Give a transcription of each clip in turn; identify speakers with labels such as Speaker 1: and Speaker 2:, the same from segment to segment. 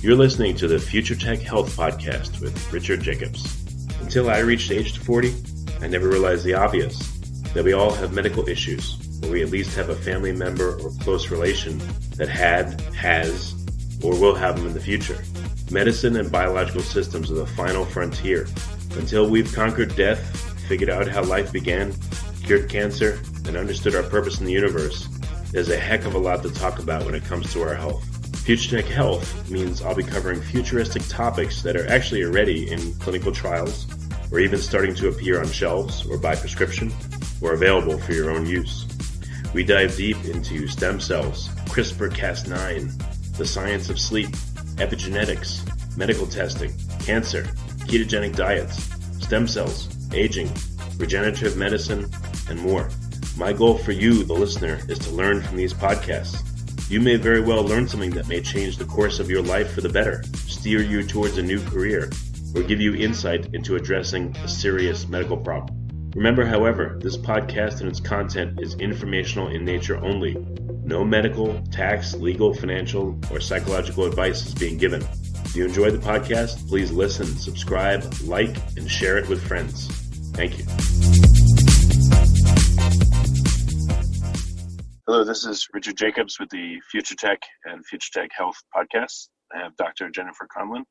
Speaker 1: You're listening to the Future Tech Health Podcast with Richard Jacobs. Until I reached age 40, I never realized the obvious, that we all have medical issues, or we at least have a family member or close relation that had, has, or will have them in the future. Medicine and biological systems are the final frontier. Until we've conquered death, figured out how life began, cured cancer, and understood our purpose in the universe, there's a heck of a lot to talk about when it comes to our health. Future Tech Health means I'll be covering futuristic topics that are actually already in clinical trials, or even starting to appear on shelves or by prescription, or available for your own use. We dive deep into stem cells, CRISPR-Cas9, the science of sleep, epigenetics, medical testing, cancer, ketogenic diets, stem cells, aging, regenerative medicine, and more. My goal for you, the listener, is to learn from these podcasts. You may very well learn something that may change the course of your life for the better, steer you towards a new career, or give you insight into addressing a serious medical problem. Remember, however, this podcast and its content is informational in nature only. No medical, tax, legal, financial, or psychological advice is being given. If you enjoy the podcast, please listen, subscribe, like, and share it with friends. Thank you. Hello, this is Richard Jacobs with the Future Tech and Future Tech Health Podcast. I have Dr. Jennifer Conlin.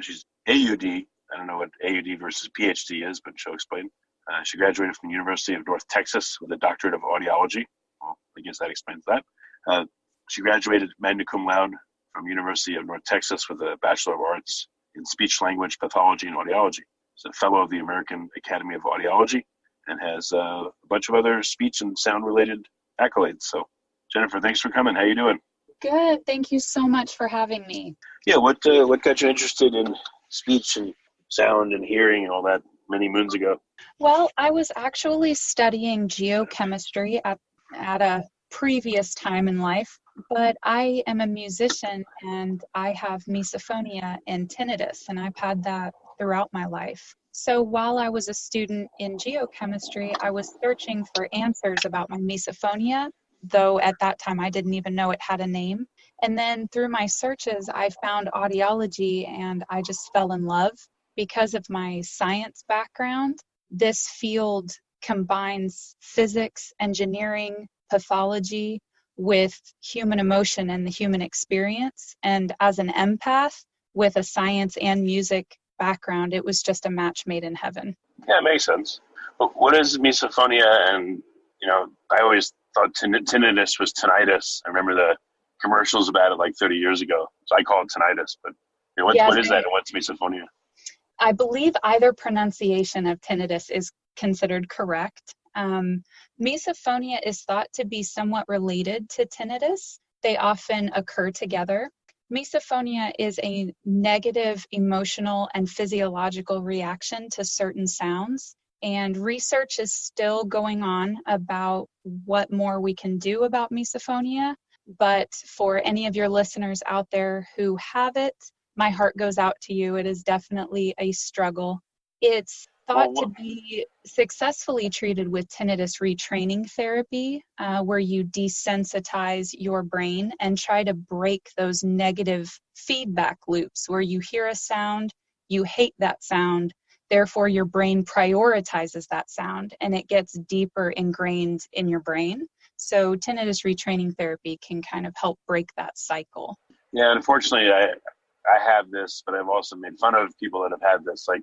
Speaker 1: She's Au.D. I don't know what Au.D. versus PhD is, but she'll explain. She graduated from the University of North Texas with a doctorate of audiology. Well, I guess that explains that. She graduated magna cum laude from University of North Texas with a Bachelor of Arts in Speech Language Pathology and Audiology. She's a fellow of the American Academy of Audiology and has a bunch of other speech and sound-related accolades. So, Jennifer, thanks for coming. How you doing?
Speaker 2: Good. Thank you so much for having me.
Speaker 1: Yeah, what got you interested in speech and sound and hearing and all that many moons ago?
Speaker 2: Well, I was actually studying geochemistry at a previous time in life, but I am a musician and I have misophonia and tinnitus, and I've had that throughout my life. So while I was a student in geochemistry, I was searching for answers about my misophonia, though at that time I didn't even know it had a name. And then through my searches, I found audiology and I just fell in love. Because of my science background, this field combines physics, engineering, pathology with human emotion and the human experience. And as an empath with a science and music background, it was just a match made in heaven.
Speaker 1: Yeah, it makes sense. But what is misophonia? And, I always thought tinnitus was tinnitus. I remember the commercials about it like 30 years ago. So I call it tinnitus. But what is that and what's misophonia?
Speaker 2: I believe either pronunciation of tinnitus is considered correct. Misophonia is thought to be somewhat related to tinnitus. They often occur together. Misophonia is a negative emotional and physiological reaction to certain sounds, and research is still going on about what more we can do about misophonia. But for any of your listeners out there who have it, my heart goes out to you. It is definitely a struggle. It's thought to be successfully treated with tinnitus retraining therapy, where you desensitize your brain and try to break those negative feedback loops where you hear a sound, you hate that sound, therefore your brain prioritizes that sound and it gets deeper ingrained in your brain. So tinnitus retraining therapy can kind of help break that cycle.
Speaker 1: Yeah, unfortunately, I have this, but I've also made fun of people that have had this. Like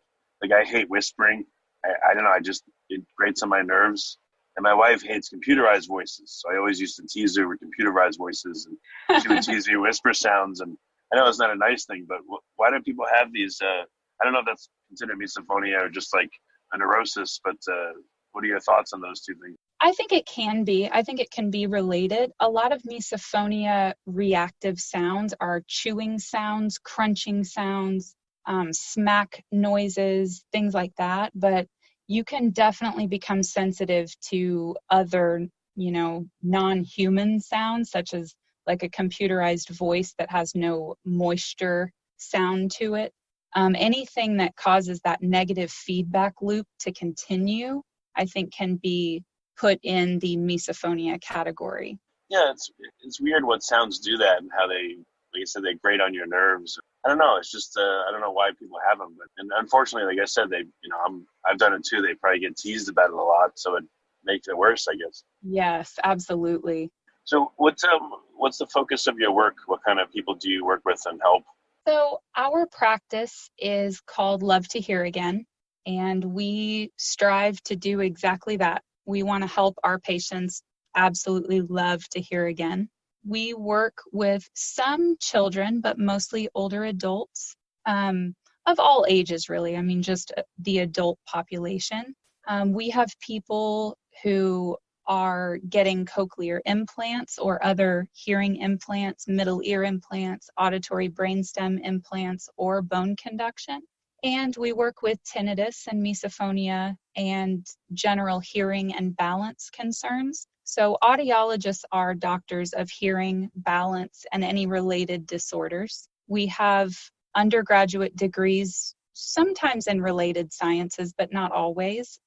Speaker 1: I hate whispering. I don't know, it grates on my nerves. And my wife hates computerized voices. So I always used to tease her with computerized voices, and she would tease me with whisper sounds. And I know it's not a nice thing, but why do people have these, I don't know if that's considered misophonia or just like a neurosis, but what are your thoughts on those two things?
Speaker 2: I think it can be. I think it can be related. A lot of misophonia reactive sounds are chewing sounds, crunching sounds, smack noises, things like that. But you can definitely become sensitive to other, non-human sounds, such as like a computerized voice that has no moisture sound to it. Anything that causes that negative feedback loop to continue, I think can be put in the misophonia category.
Speaker 1: Yeah, it's weird what sounds do that and how they
Speaker 3: like I said, they grate on your nerves. I don't know. It's just I don't know why people have them, but and unfortunately, like I said, I've done it too. They probably get teased about it a lot, so it makes it worse, I guess.
Speaker 2: Yes, absolutely.
Speaker 3: So what's the focus of your work? What kind of people do you work with and help?
Speaker 2: So our practice is called Love to Hear Again, and we strive to do exactly that. We want to help our patients absolutely love to hear again. We work with some children, but mostly older adults, of all ages, really. I mean, just the adult population. We have people who are getting cochlear implants or other hearing implants, middle ear implants, auditory brainstem implants, or bone conduction. And we work with tinnitus and misophonia and general hearing and balance concerns. So audiologists are doctors of hearing, balance, and any related disorders. We have undergraduate degrees, sometimes in related sciences, but not always.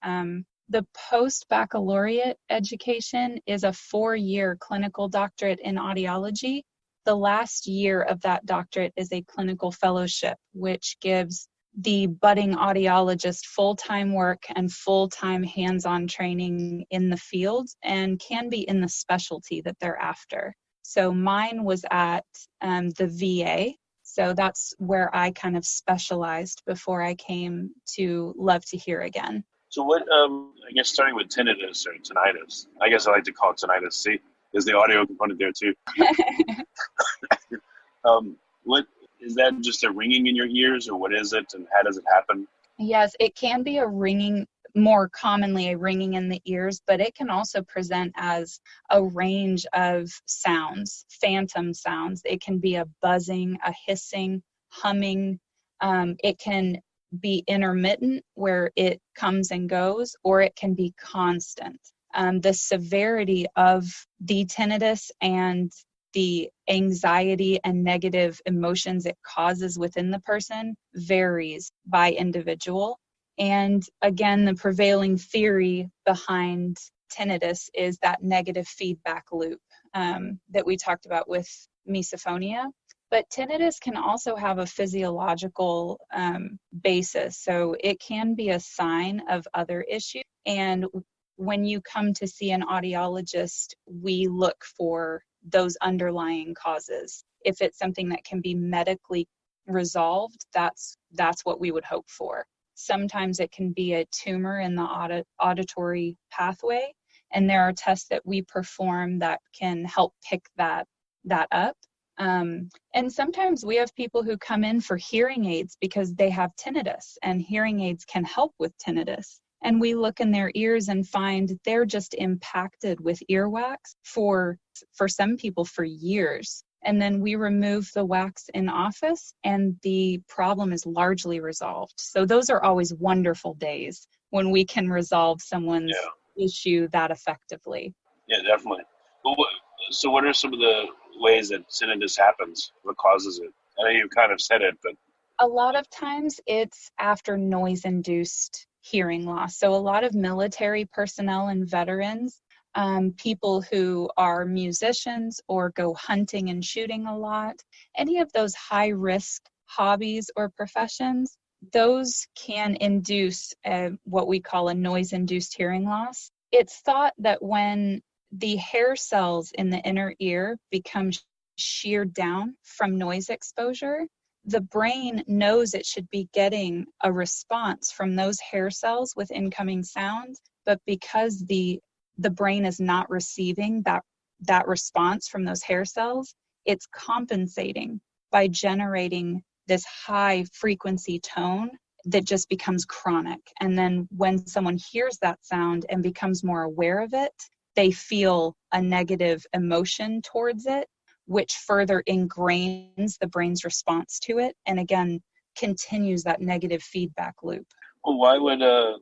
Speaker 2: The post-baccalaureate education is a 4-year clinical doctorate in audiology. The last year of that doctorate is a clinical fellowship, which gives the budding audiologist full-time work and full-time hands-on training in the field and can be in the specialty that they're after. So mine was at the VA. So that's where I kind of specialized before I came to Love to Hear Again.
Speaker 3: So what, I guess starting with tinnitus or tinnitus, I guess I like to call it tinnitus. See, there's the audio component there too. What is that, just a ringing in your ears, or what is it, and how does it happen?
Speaker 2: Yes, it can be a ringing, more commonly a ringing in the ears, but it can also present as a range of sounds, phantom sounds. It can be a buzzing, a hissing, humming. It can be intermittent, where it comes and goes, or it can be constant. The severity of the tinnitus and the anxiety and negative emotions it causes within the person varies by individual. And again, the prevailing theory behind tinnitus is that negative feedback loop that we talked about with misophonia. But tinnitus can also have a physiological basis. So it can be a sign of other issues. And when you come to see an audiologist, we look for those underlying causes. If it's something that can be medically resolved, that's what we would hope for. Sometimes it can be a tumor in the auditory pathway, and there are tests that we perform that can help pick that up. And sometimes we have people who come in for hearing aids because they have tinnitus, and hearing aids can help with tinnitus. And we look in their ears and find they're just impacted with earwax for some people for years. And then we remove the wax in office and the problem is largely resolved. So those are always wonderful days when we can resolve someone's issue that effectively.
Speaker 3: Yeah, definitely. So what are some of the ways that tinnitus happens? What causes it? I know you kind of said it, but
Speaker 2: a lot of times it's after noise-induced hearing loss. So a lot of military personnel and veterans, people who are musicians or go hunting and shooting a lot, any of those high-risk hobbies or professions, those can induce what we call a noise-induced hearing loss. It's thought that when the hair cells in the inner ear become sheared down from noise exposure, the brain knows it should be getting a response from those hair cells with incoming sound, but because the brain is not receiving that response from those hair cells, it's compensating by generating this high frequency tone that just becomes chronic. And then when someone hears that sound and becomes more aware of it, they feel a negative emotion towards it, which further ingrains the brain's response to it, and again, continues that negative feedback loop.
Speaker 3: Well, why would the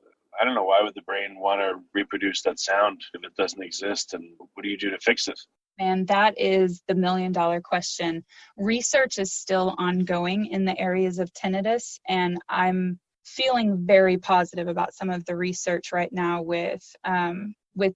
Speaker 3: brain want to reproduce that sound if it doesn't exist, and what do you do to fix it?
Speaker 2: And that is the million-dollar question. Research is still ongoing in the areas of tinnitus, and I'm feeling very positive about some of the research right now with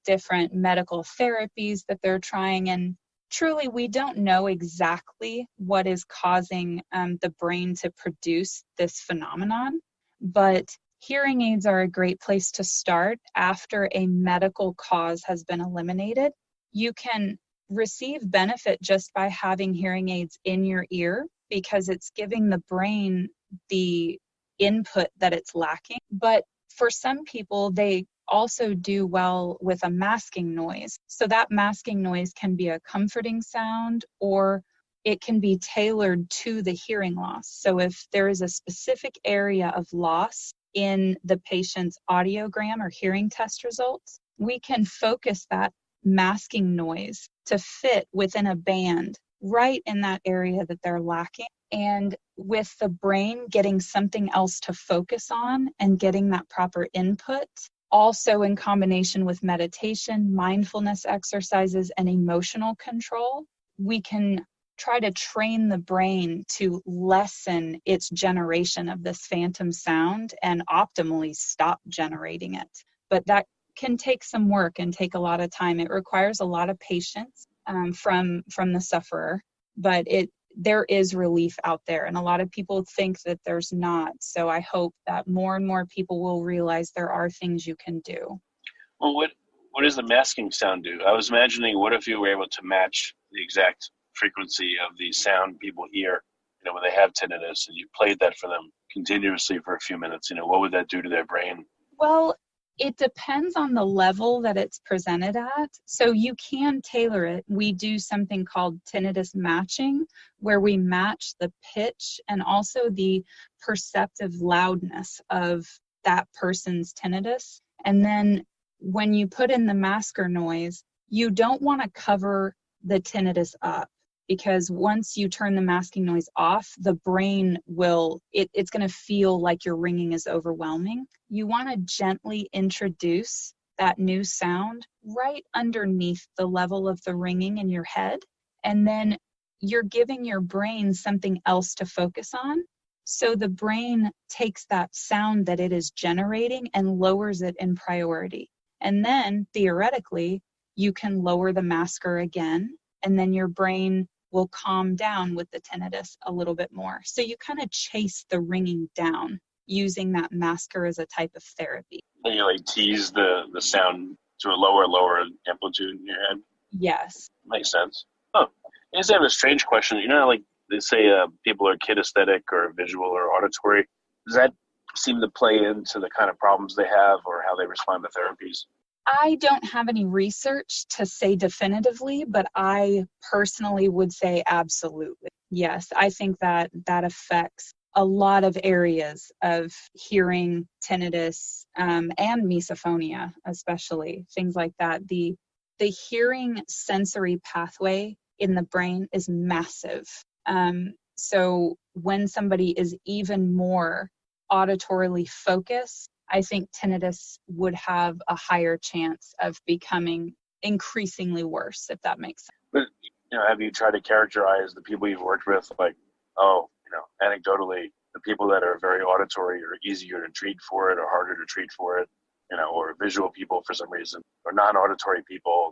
Speaker 2: different medical therapies that they're trying truly, we don't know exactly what is causing the brain to produce this phenomenon, but hearing aids are a great place to start after a medical cause has been eliminated. You can receive benefit just by having hearing aids in your ear because it's giving the brain the input that it's lacking. But for some people, they also do well with a masking noise. So that masking noise can be a comforting sound, or it can be tailored to the hearing loss. So if there is a specific area of loss in the patient's audiogram or hearing test results, we can focus that masking noise to fit within a band right in that area that they're lacking. And with the brain getting something else to focus on and getting that proper input, also in combination with meditation, mindfulness exercises, and emotional control, we can try to train the brain to lessen its generation of this phantom sound and optimally stop generating it. But that can take some work and take a lot of time. It requires a lot of patience from the sufferer, but there is relief out there, and a lot of people think that there's not. So I hope that more and more people will realize there are things you can do.
Speaker 3: Well, what does the masking sound do? I was imagining, what if you were able to match the exact frequency of the sound people hear, when they have tinnitus, and you played that for them continuously for a few minutes? What would that do to their brain?
Speaker 2: Well, it depends on the level that it's presented at. So you can tailor it. We do something called tinnitus matching, where we match the pitch and also the perceptive loudness of that person's tinnitus. And then when you put in the masker noise, you don't want to cover the tinnitus up, because once you turn the masking noise off, the brain it's going to feel like your ringing is overwhelming. You want to gently introduce that new sound right underneath the level of the ringing in your head. And then you're giving your brain something else to focus on. So the brain takes that sound that it is generating and lowers it in priority. And then theoretically, you can lower the masker again, and then your brain will calm down with the tinnitus a little bit more. So you kind of chase the ringing down using that masker as a type of therapy.
Speaker 3: And you tease the sound to a lower amplitude in your head?
Speaker 2: Yes.
Speaker 3: Makes sense. Oh, I just have a strange question. They say people are kinesthetic or visual or auditory. Does that seem to play into the kind of problems they have or how they respond to therapies?
Speaker 2: I don't have any research to say definitively, but I personally would say absolutely. Yes, I think that affects a lot of areas of hearing, tinnitus, and misophonia, especially, things like that. The hearing sensory pathway in the brain is massive. So when somebody is even more auditorily focused, I think tinnitus would have a higher chance of becoming increasingly worse, if that makes sense.
Speaker 3: But, have you tried to characterize the people you've worked with, anecdotally, the people that are very auditory are easier to treat for it or harder to treat for it, or visual people for some reason, or non-auditory people,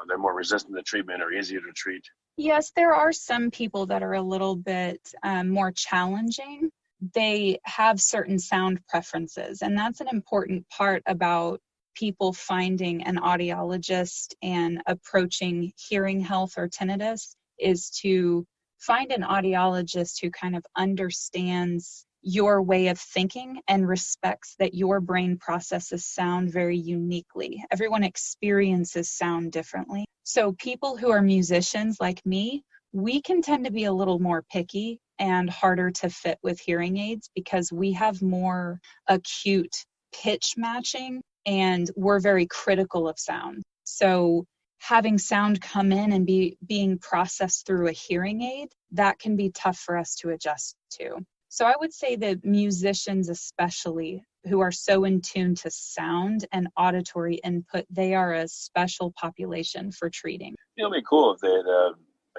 Speaker 3: they're more resistant to treatment or easier to treat?
Speaker 2: Yes, there are some people that are a little bit more challenging. They have certain sound preferences, and that's an important part about people finding an audiologist and approaching hearing health or tinnitus, is to find an audiologist who kind of understands your way of thinking and respects that your brain processes sound very uniquely. Everyone experiences sound differently. So people who are musicians like me, we can tend to be a little more picky and harder to fit with hearing aids because we have more acute pitch matching and we're very critical of sound. So having sound come in and being processed through a hearing aid, that can be tough for us to adjust to. So I would say that musicians especially, who are so in tune to sound and auditory input, they are a special population for treating.
Speaker 3: It'll be cool if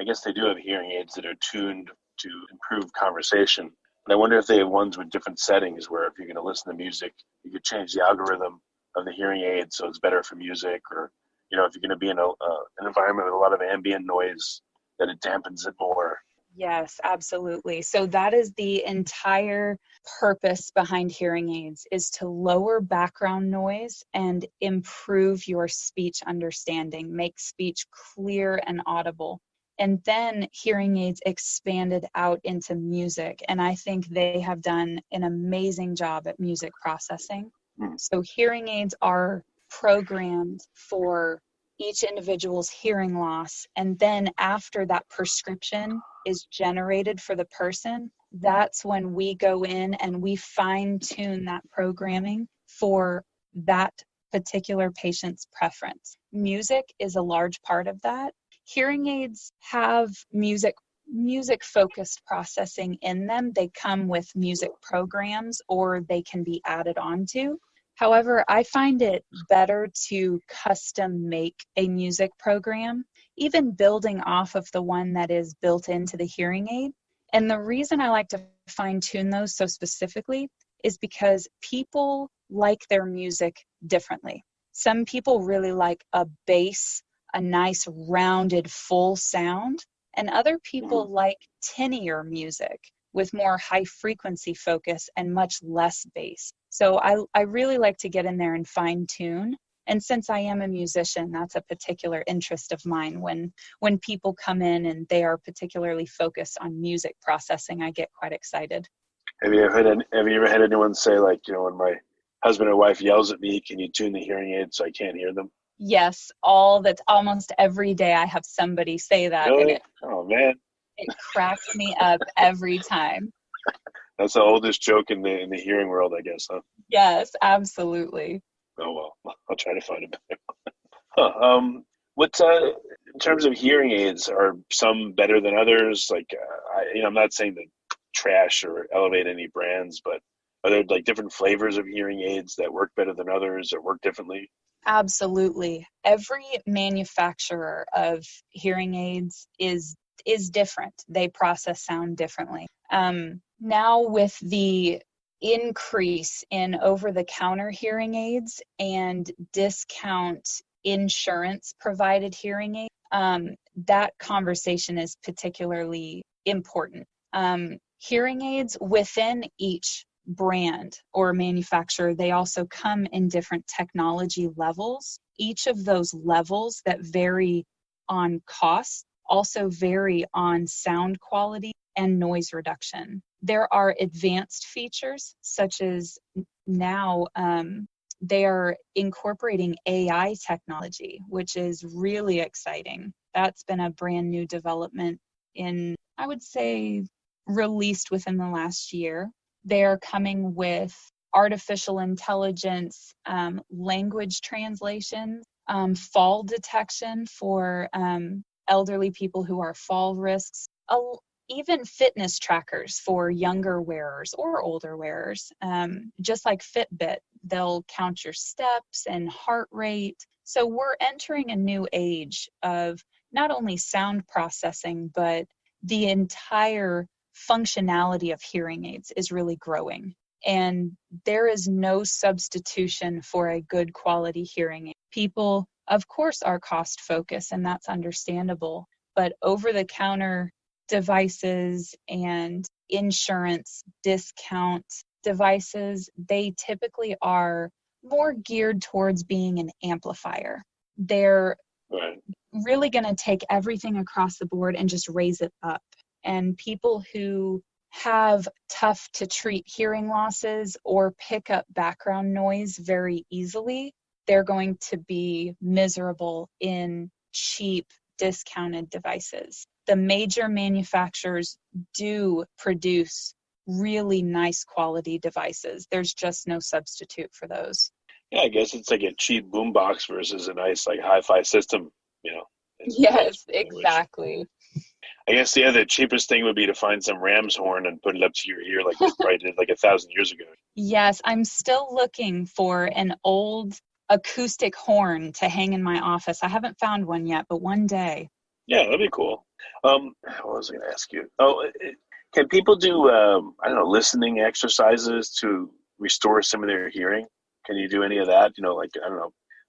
Speaker 3: I guess they do have hearing aids that are tuned to improve conversation. And I wonder if they have ones with different settings where if you're going to listen to music, you could change the algorithm of the hearing aid so it's better for music, or if you're going to be in an environment with a lot of ambient noise, that it dampens it more.
Speaker 2: Yes, absolutely. So that is the entire purpose behind hearing aids, is to lower background noise and improve your speech understanding, make speech clear and audible. And then hearing aids expanded out into music. And I think they have done an amazing job at music processing. So hearing aids are programmed for each individual's hearing loss. And then after that prescription is generated for the person, that's when we go in and we fine tune that programming for that particular patient's preference. Music is a large part of that. Hearing aids have music focused processing in them. They come with music programs, or they can be added onto. However, I find it better to custom make a music program, even building off of the one that is built into the hearing aid. And the reason I like to fine tune those so specifically is because people like their music differently. Some people really like a bass, a nice rounded full sound, and other people like tinnier music with more high frequency focus and much less bass. So I really like to get in there and fine tune. And since I am a musician, that's a particular interest of mine. When people come in and they are particularly focused on music processing, I get quite excited.
Speaker 3: Have you ever had anyone say, like, when my husband or wife yells at me, can you tune the hearing aid so I can't hear them?
Speaker 2: Yes, almost every day I have somebody say that.
Speaker 3: Really?
Speaker 2: And
Speaker 3: Oh, man.
Speaker 2: it cracks me up every time.
Speaker 3: That's the oldest joke in the hearing world, I guess, huh?
Speaker 2: Yes, absolutely.
Speaker 3: Oh, well, I'll try to find a better one. What's in terms of hearing aids, are some better than others? Like, I'm not saying to trash or elevate any brands, but are there like different flavors of hearing aids that work better than others or work differently?
Speaker 2: Absolutely. Every manufacturer of hearing aids is different. They process sound differently. Now with the increase in over-the-counter hearing aids and discount insurance provided hearing aids, that conversation is particularly important. Hearing aids within each brand or manufacturer, they also come in different technology levels. Each of those levels that vary on cost also vary on sound quality and noise reduction. There are advanced features, such as now they are incorporating AI technology, which is really exciting. That's been a brand new development I would say, released within the last year. They are coming with artificial intelligence, language translation, fall detection for elderly people who are fall risks, even fitness trackers for younger wearers or older wearers. Just like Fitbit, they'll count your steps and heart rate. So we're entering a new age of not only sound processing, but the entire functionality of hearing aids is really growing. And there is no substitution for a good quality hearing aid. People, of course, are cost focused, and that's understandable. But over-the-counter devices and insurance discount devices, they typically are more geared towards being an amplifier. They're really going to take everything across the board and just raise it up. And people who have tough to treat hearing losses or pick up background noise very easily, they're going to be miserable in cheap, discounted devices. The major manufacturers do produce really nice quality devices. There's just no substitute for those.
Speaker 3: Yeah, I guess it's like a cheap boombox versus a nice like hi-fi system,
Speaker 2: Yes, exactly.
Speaker 3: I guess the cheapest thing would be to find some ram's horn and put it up to your ear like they probably did like 1,000 years ago.
Speaker 2: Yes, I'm still looking for an old acoustic horn to hang in my office. I haven't found one yet, but one day.
Speaker 3: Yeah, that'd be cool. What was I going to ask you? Can people do, listening exercises to restore some of their hearing? Can you do any of that?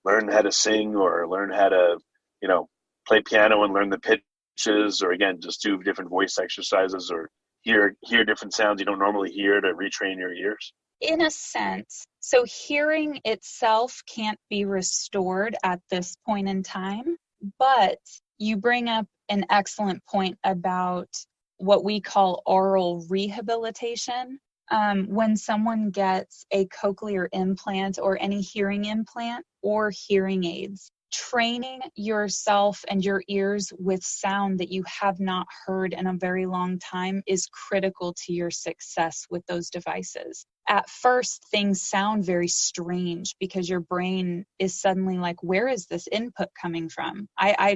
Speaker 3: learn how to sing or learn how to, play piano and learn the pitches, or again, just do different voice exercises or hear different sounds you don't normally hear to retrain your ears?
Speaker 2: In a sense. So hearing itself can't be restored at this point in time, but you bring up an excellent point about what we call oral rehabilitation. When someone gets a cochlear implant or any hearing implant or hearing aids, training yourself and your ears with sound that you have not heard in a very long time is critical to your success with those devices. At first, things sound very strange because your brain is suddenly like, where is this input coming from?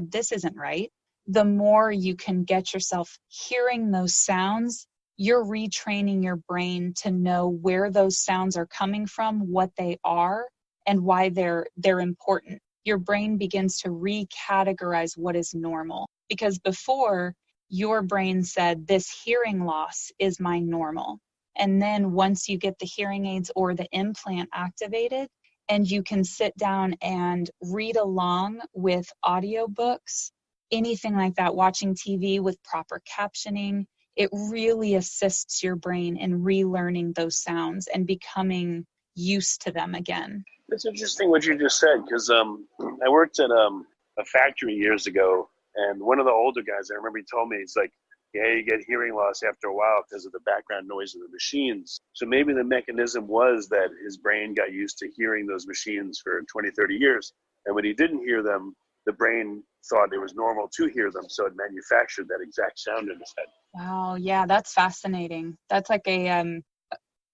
Speaker 2: This isn't right. The more you can get yourself hearing those sounds, you're retraining your brain to know where those sounds are coming from, what they are, and why they're important. Your brain begins to recategorize what is normal. Because before, your brain said, this hearing loss is my normal. And then once you get the hearing aids or the implant activated, and you can sit down and read along with audiobooks, anything like that, watching TV with proper captioning, it really assists your brain in relearning those sounds and becoming used to them again.
Speaker 3: It's interesting what you just said, because I worked at a factory years ago, and one of the older guys, I remember he told me, he's like, yeah, you get hearing loss after a while because of the background noise of the machines. So maybe the mechanism was that his brain got used to hearing those machines for 20, 30 years. And when he didn't hear them, the brain thought it was normal to hear them. So it manufactured that exact sound in his head.
Speaker 2: Wow, yeah, that's fascinating. That's like a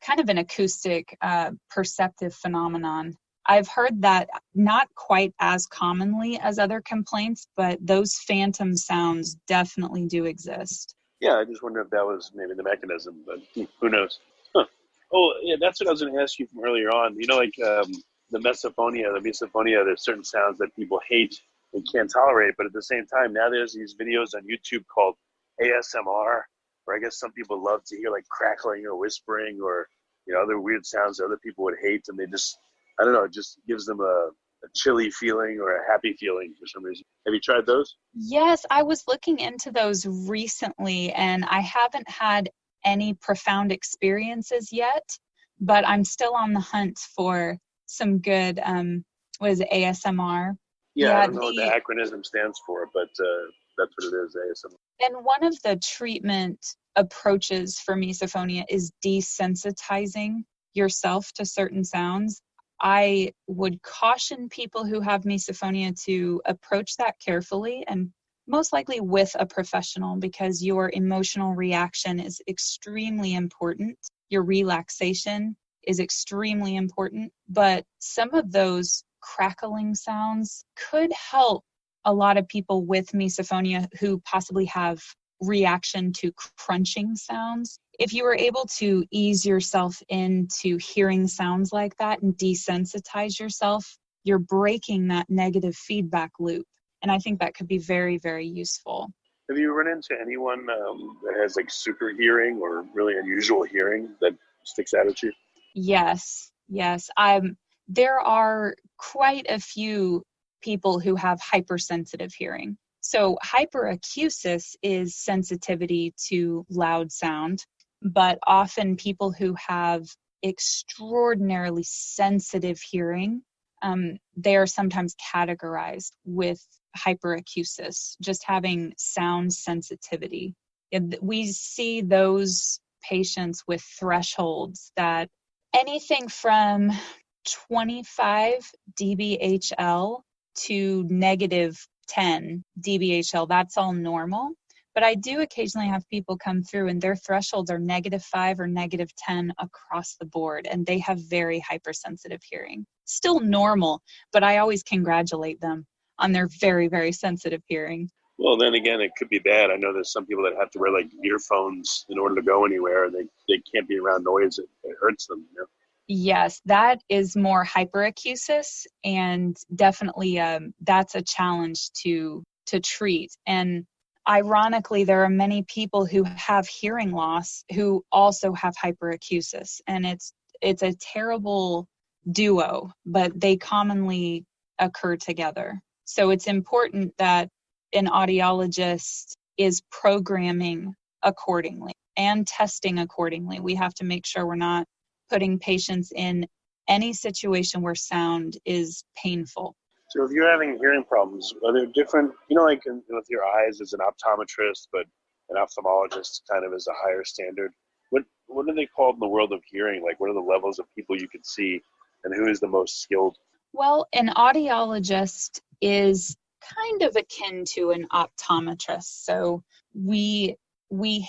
Speaker 2: kind of an acoustic perceptive phenomenon. I've heard that not quite as commonly as other complaints, but those phantom sounds definitely do exist.
Speaker 3: Yeah, I just wonder if that was maybe the mechanism, but who knows? Huh. Oh, yeah, that's what I was going to ask you from earlier on. The misophonia, there's certain sounds that people hate and can't tolerate, but at the same time, now there's these videos on YouTube called ASMR, where I guess some people love to hear like crackling or whispering or other weird sounds that other people would hate, and they just, I don't know, it just gives them a chilly feeling or a happy feeling for some reason. Have you tried those?
Speaker 2: Yes, I was looking into those recently, and I haven't had any profound experiences yet, but I'm still on the hunt for some good, ASMR?
Speaker 3: Yeah, I don't know what the acronym stands for, but that's what it is, ASMR.
Speaker 2: And one of the treatment approaches for misophonia is desensitizing yourself to certain sounds. I would caution people who have misophonia to approach that carefully and most likely with a professional, because your emotional reaction is extremely important. Your relaxation is extremely important, but some of those crackling sounds could help a lot of people with misophonia who possibly have reaction to crunching sounds. If you were able to ease yourself into hearing sounds like that and desensitize yourself, you're breaking that negative feedback loop. And I think that could be very, very useful.
Speaker 3: Have you run into anyone that has like super hearing or really unusual hearing that sticks out at you?
Speaker 2: Yes. There are quite a few people who have hypersensitive hearing. So hyperacusis is sensitivity to loud sound, but often people who have extraordinarily sensitive hearing, they are sometimes categorized with hyperacusis, just having sound sensitivity. We see those patients with thresholds that anything from 25 dBHL to negative 10 dBHL, that's all normal. But I do occasionally have people come through and their thresholds are -5 or -10 across the board, and they have very hypersensitive hearing. Still normal, but I always congratulate them on their very, very sensitive hearing.
Speaker 3: Well, then again, it could be bad. I know there's some people that have to wear like earphones in order to go anywhere. They can't be around noise. It hurts them.
Speaker 2: Yes, that is more hyperacusis, and definitely that's a challenge to treat. And ironically, there are many people who have hearing loss who also have hyperacusis, and it's a terrible duo, but they commonly occur together. So it's important that an audiologist is programming accordingly and testing accordingly. We have to make sure we're not putting patients in any situation where sound is painful.
Speaker 3: So if you're having hearing problems, are there different, like with your eyes as an optometrist, but an ophthalmologist kind of is a higher standard? What are they called in the world of hearing? Like, what are the levels of people you can see, and who is the most skilled?
Speaker 2: Well, an audiologist is kind of akin to an optometrist. So we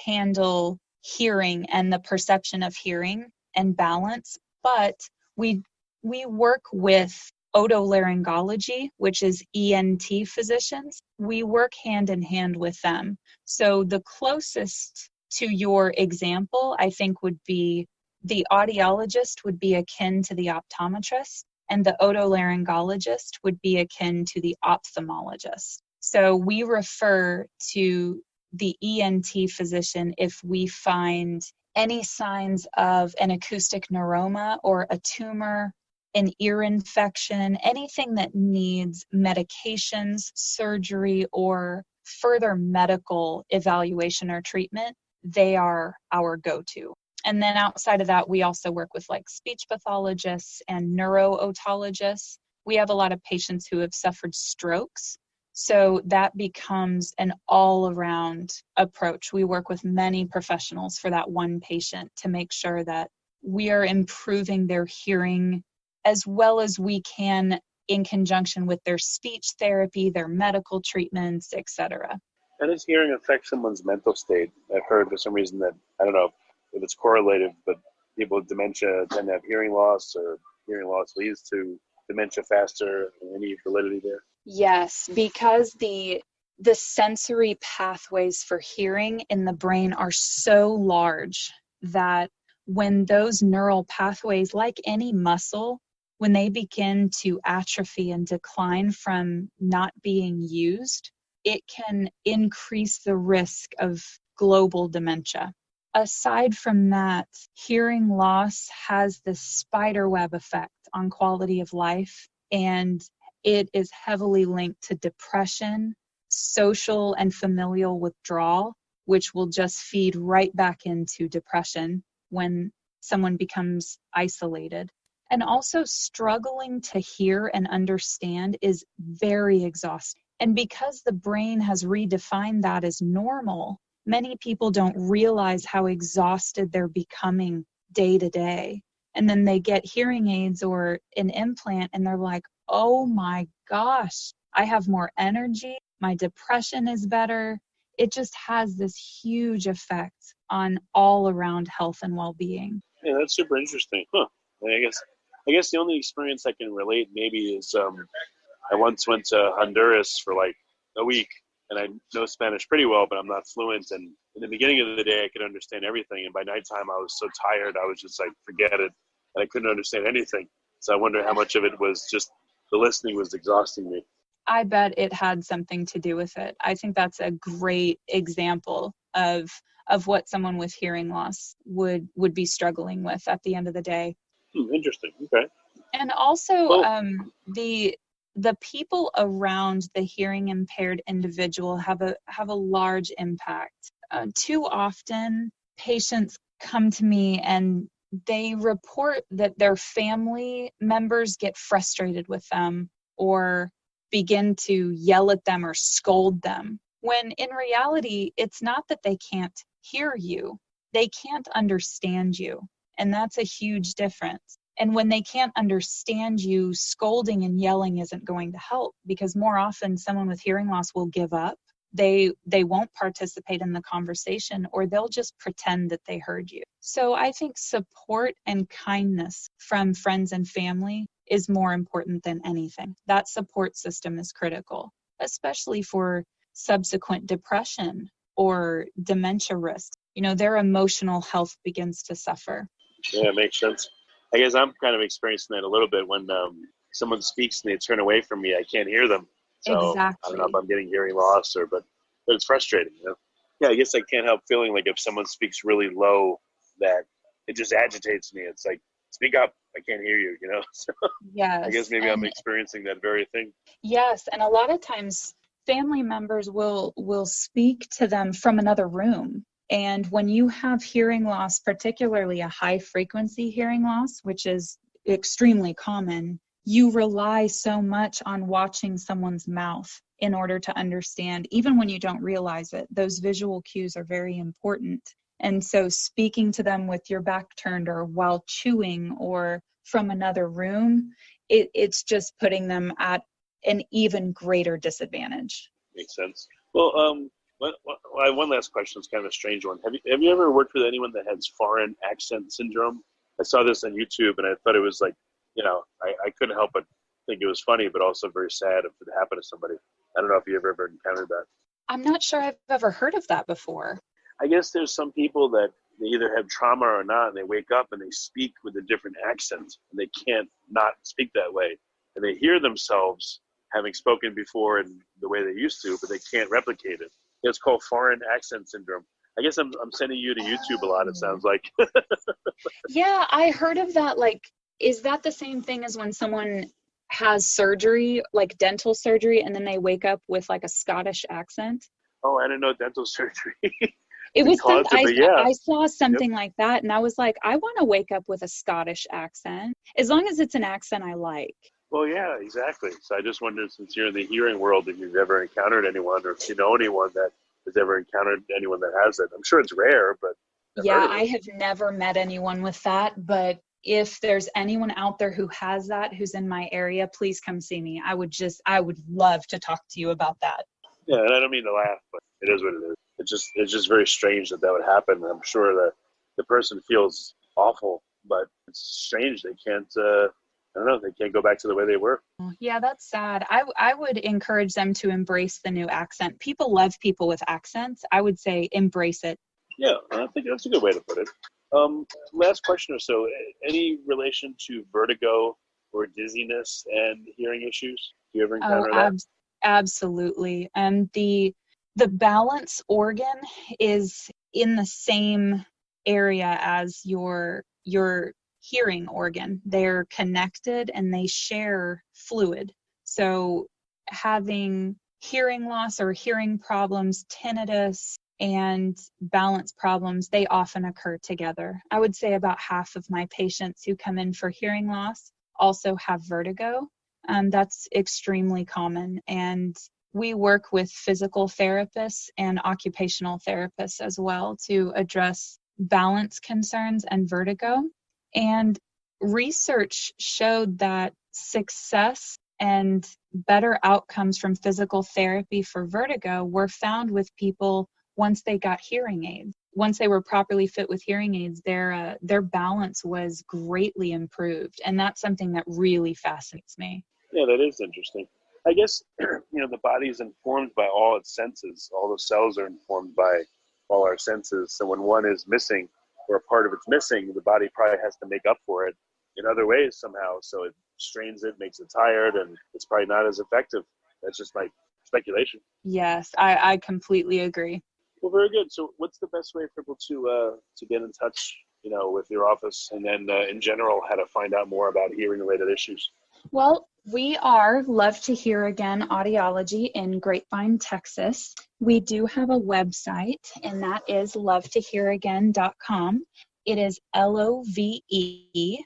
Speaker 2: handle hearing and the perception of hearing and balance, but we work with otolaryngology, which is ENT physicians. We work hand in hand with them. So the closest to your example, I think, would be the audiologist would be akin to the optometrist, and the otolaryngologist would be akin to the ophthalmologist. So we refer to the ENT physician if we find any signs of an acoustic neuroma or a tumor, an ear infection, anything that needs medications, surgery, or further medical evaluation or treatment. They are our go-to. And then outside of that, we also work with like speech pathologists and neuro-otologists. We have a lot of patients who have suffered strokes. So that becomes an all-around approach. We work with many professionals for that one patient to make sure that we are improving their hearing as well as we can in conjunction with their speech therapy, their medical treatments, etc.
Speaker 3: How does hearing affect someone's mental state? I've heard for some reason that, I don't know if it's correlative, but people with dementia tend to have hearing loss, or hearing loss leads to dementia faster. Any validity there?
Speaker 2: Yes, because the sensory pathways for hearing in the brain are so large that when those neural pathways, like any muscle, when they begin to atrophy and decline from not being used, it can increase the risk of global dementia. Aside from that, hearing loss has this spiderweb effect on quality of life, and it is heavily linked to depression, social and familial withdrawal, which will just feed right back into depression when someone becomes isolated. And also, struggling to hear and understand is very exhausting. And because the brain has redefined that as normal, many people don't realize how exhausted they're becoming day to day. And then they get hearing aids or an implant and they're like, oh my gosh, I have more energy. My depression is better. It just has this huge effect on all around health and well-being.
Speaker 3: Yeah, that's super interesting. Huh. I guess the only experience I can relate maybe is I once went to Honduras for like a week, and I know Spanish pretty well, but I'm not fluent. And in the beginning of the day, I could understand everything. And by nighttime, I was so tired, I was just like, forget it. And I couldn't understand anything. So I wonder how much of it was just the listening was exhausting me.
Speaker 2: I bet it had something to do with it. I think that's a great example of what someone with hearing loss would be struggling with at the end of the day.
Speaker 3: Interesting. Okay.
Speaker 2: And also, the people around the hearing impaired individual have a large impact. Too often, patients come to me and they report that their family members get frustrated with them or begin to yell at them or scold them, when in reality, it's not that they can't hear you. They can't understand you. And that's a huge difference. And when they can't understand you, scolding and yelling isn't going to help, because more often someone with hearing loss will give up. They won't participate in the conversation, or they'll just pretend that they heard you. So I think support and kindness from friends and family is more important than anything. That support system is critical, especially for subsequent depression or dementia risks. Their emotional health begins to suffer.
Speaker 3: Yeah, it makes sense. I guess I'm kind of experiencing that a little bit when someone speaks and they turn away from me. I can't hear them. So
Speaker 2: Exactly.
Speaker 3: I don't know if I'm getting hearing loss but it's frustrating. Yeah, I guess I can't help feeling like if someone speaks really low, that it just agitates me. It's like speak up, I can't hear you, you know? So I guess
Speaker 2: Yes.
Speaker 3: maybe I'm
Speaker 2: And
Speaker 3: experiencing that very thing.
Speaker 2: yes, and a lot of times family members will speak to them from another room. And when you have hearing loss, particularly a high frequency hearing loss, which is extremely common, you rely so much on watching someone's mouth in order to understand, even when you don't realize it. Those visual cues are very important. And so speaking to them with your back turned or while chewing or from another room, it's just putting them at an even greater disadvantage.
Speaker 3: Makes sense. Well, one last question. It's kind of a strange one. Have you ever worked with anyone that has foreign accent syndrome? I saw this on YouTube, and I thought it was like, I couldn't help but think it was funny, but also very sad if it happened to somebody. I don't know if you ever encountered that.
Speaker 2: I'm not sure I've ever heard of that before.
Speaker 3: I guess there's some people that they either have trauma or not, and they wake up and they speak with a different accent, and they can't not speak that way. And they hear themselves having spoken before in the way they used to, but they can't replicate it. It's called foreign accent syndrome. I guess I'm sending you to YouTube a lot, it sounds like.
Speaker 2: Yeah, I heard of that. Like, is that the same thing as when someone has surgery, like dental surgery, and then they wake up with like a Scottish accent?
Speaker 3: Oh, I didn't know dental surgery.
Speaker 2: It was some,
Speaker 3: yeah.
Speaker 2: I saw something like that, and I was like, I want to wake up with a Scottish accent, as long as it's an accent I like.
Speaker 3: Well, yeah, exactly. So I just wondered, since you're in the hearing world, if you've ever encountered anyone, or if you know anyone that has ever encountered anyone that has it. I'm sure it's rare, but
Speaker 2: Yeah, I have never met anyone with that, but if there's anyone out there who has that, who's in my area, please come see me. I would love to talk to you about that.
Speaker 3: Yeah, and I don't mean to laugh, but it is what it is. It's just very strange that would happen. I'm sure that the person feels awful, but it's strange. They can't, I don't know, they can't go back to the way they were.
Speaker 2: Yeah, that's sad. I would encourage them to embrace the new accent. People love people with accents. I would say embrace it.
Speaker 3: Yeah, I think that's a good way to put it. Last question or so. Any relation to vertigo or dizziness and hearing issues? Do you ever encounter that?
Speaker 2: Absolutely. And the balance organ is in the same area as your hearing organ. They're connected and they share fluid. So having hearing loss or hearing problems, tinnitus, and balance problems, they often occur together. I would say about half of my patients who come in for hearing loss also have vertigo. That's extremely common. And we work with physical therapists and occupational therapists as well to address balance concerns and vertigo. And research showed that success and better outcomes from physical therapy for vertigo were found with people once they got hearing aids. Once they were properly fit with hearing aids, their balance was greatly improved. And that's something that really fascinates me.
Speaker 3: Yeah, that is interesting. I guess, the body is informed by all its senses. All the cells are informed by all our senses. So when one is missing or a part of it's missing, the body probably has to make up for it in other ways somehow. So it strains it, makes it tired, and it's probably not as effective. That's just my speculation.
Speaker 2: Yes, I completely agree.
Speaker 3: Well, very good. So what's the best way for people to get in touch, with your office, and then in general, how to find out more about hearing-related issues?
Speaker 2: Well, we are Love to Hear Again Audiology in Grapevine, Texas. We do have a website, and that is lovetohearagain.com. It is LOVE, the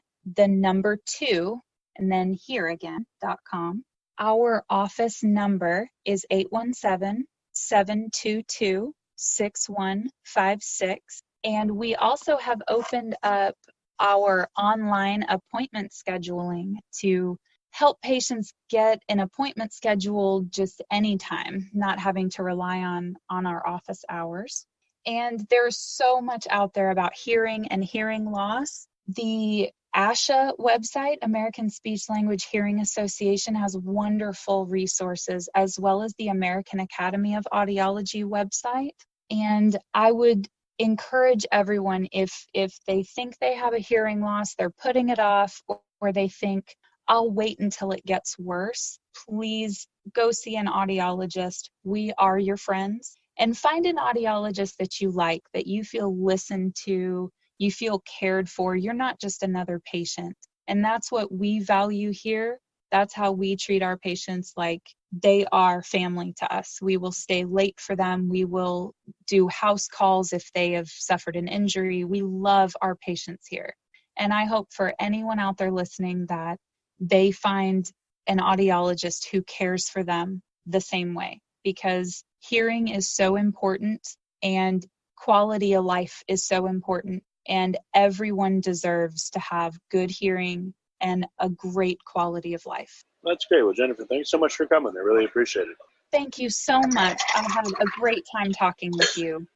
Speaker 2: number 2, and then hearagain.com. Our office number is 817-722-6156. And we also have opened up our online appointment scheduling to help patients get an appointment scheduled just anytime, not having to rely on our office hours. And there's so much out there about hearing and hearing loss. The ASHA website, American Speech Language Hearing Association, has wonderful resources, as well as the American Academy of Audiology website. And I would encourage everyone, if they think they have a hearing loss, they're putting it off, or they think, I'll wait until it gets worse, please go see an audiologist. We are your friends. And find an audiologist that you like, that you feel listened to, You feel cared for. You're not just another patient. And that's what we value here. That's how we treat our patients, like they are family to us. We will stay late for them. We will do house calls if they have suffered an injury. We love our patients here. And I hope for anyone out there listening that they find an audiologist who cares for them the same way, because hearing is so important and quality of life is so important, and everyone deserves to have good hearing and a great quality of life.
Speaker 3: That's great. Well, Jennifer, thanks so much for coming. I really appreciate it.
Speaker 2: Thank you so much. I had a great time talking with you.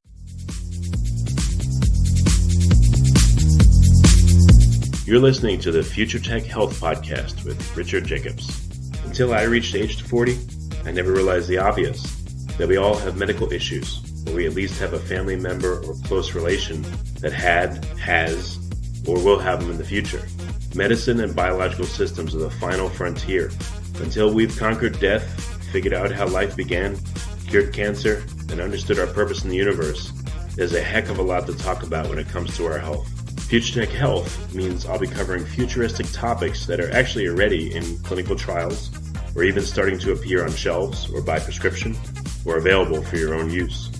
Speaker 1: You're listening to the Future Tech Health Podcast with Richard Jacobs. Until I reached age 40, I never realized the obvious, that we all have medical issues, or we at least have a family member or close relation that has, or will have them in the future. Medicine and biological systems are the final frontier. Until we've conquered death, figured out how life began, cured cancer, and understood our purpose in the universe, there's a heck of a lot to talk about when it comes to our health. Future Tech Health means I'll be covering futuristic topics that are actually already in clinical trials, or even starting to appear on shelves or by prescription, or available for your own use.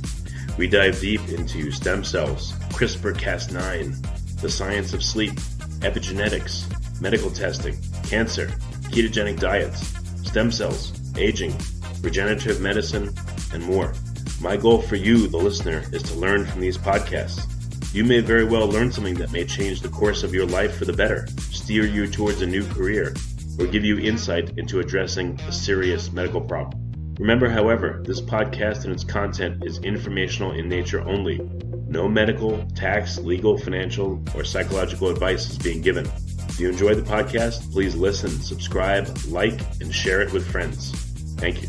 Speaker 1: We dive deep into stem cells, CRISPR-Cas9, the science of sleep, epigenetics, medical testing, cancer, ketogenic diets, stem cells, aging, regenerative medicine, and more. My goal for you, the listener, is to learn from these podcasts. You may very well learn something that may change the course of your life for the better, steer you towards a new career, or give you insight into addressing a serious medical problem. Remember, however, this podcast and its content is informational in nature only. No medical, tax, legal, financial, or psychological advice is being given. If you enjoy the podcast, please listen, subscribe, like, and share it with friends. Thank you.